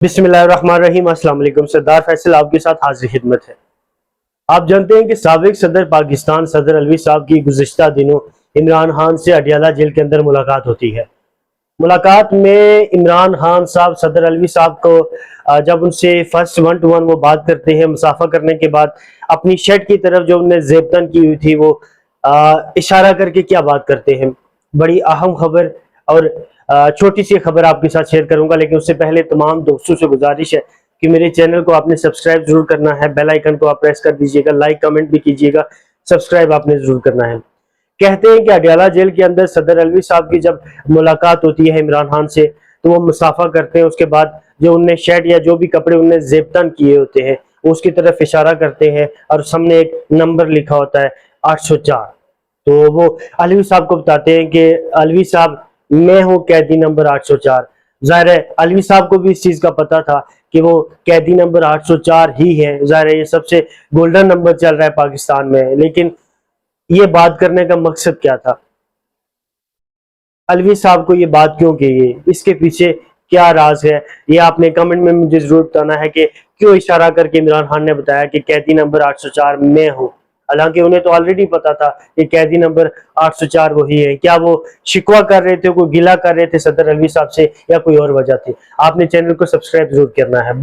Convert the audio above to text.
बिस्मिल्लाहिर्रहमानिर्रहीम। अस्सलाम वालेकुम। सरदार फैसल आपके साथ हाजिर खिदमत है। आप जानते हैं कि साबिक सदर पाकिस्तान सदर अलवी साहब की गुज़िश्ता दिनों इमरान खान से अडियाला जेल के अंदर मुलाकात होती है। मुलाकात में इमरान खान साहब सदर अलवी साहब को जब उनसे फर्स्ट 1 to 1 वो बात करते हैं, मुसाफा करने के बाद अपनी शर्ट की तरफ जो उन्होंने जेबतन की हुई थी वो इशारा करके क्या बात करते हैं। बड़ी अहम खबर और छोटी सी खबर आपके साथ शेयर करूंगा, लेकिन उससे पहले तमाम दोस्तों से गुजारिश है कि मेरे चैनल को आपने सब्सक्राइब जरूर करना है, बेल आइकन को आप प्रेस कर दीजिएगा, लाइक कमेंट भी कीजिएगा, सब्सक्राइब आपने जरूर करना है। कहते हैं कि अडियाला जेल के अंदर सदर अलवी साहब की जब मुलाकात होती है इमरान खान से, तो वो मुसाफा करते हैं। उसके बाद जो उनने शर्ट या जो भी कपड़े उनने जेबतन किए होते हैं उसकी तरफ इशारा करते हैं और सामने एक नंबर लिखा होता है 804। तो वो अलवी साहब को बताते हैं कि अलवी साहब, मैं हूँ कैदी नंबर 804। जाहिर है अलवी साहब को भी इस चीज का पता था कि वो कैदी नंबर 804 ही है। जाहिर है ये सबसे गोल्डन नंबर चल रहा है पाकिस्तान में, लेकिन ये बात करने का मकसद क्या था? अलवी साहब को ये बात क्यों कही, इसके पीछे क्या राज है, ये आपने कमेंट में मुझे जरूर बताना है कि क्यों इशारा करके इमरान खान ने बताया कि कैदी नंबर 804 मैं हूं। हालांकि उन्हें तो ऑलरेडी पता था कि कैदी नंबर 804 वही है। क्या वो शिकवा कर रहे थे, कोई गिला कर रहे थे सदर अलवी साहब से, या कोई और वजह थी? आपने चैनल को सब्सक्राइब जरूर करना है।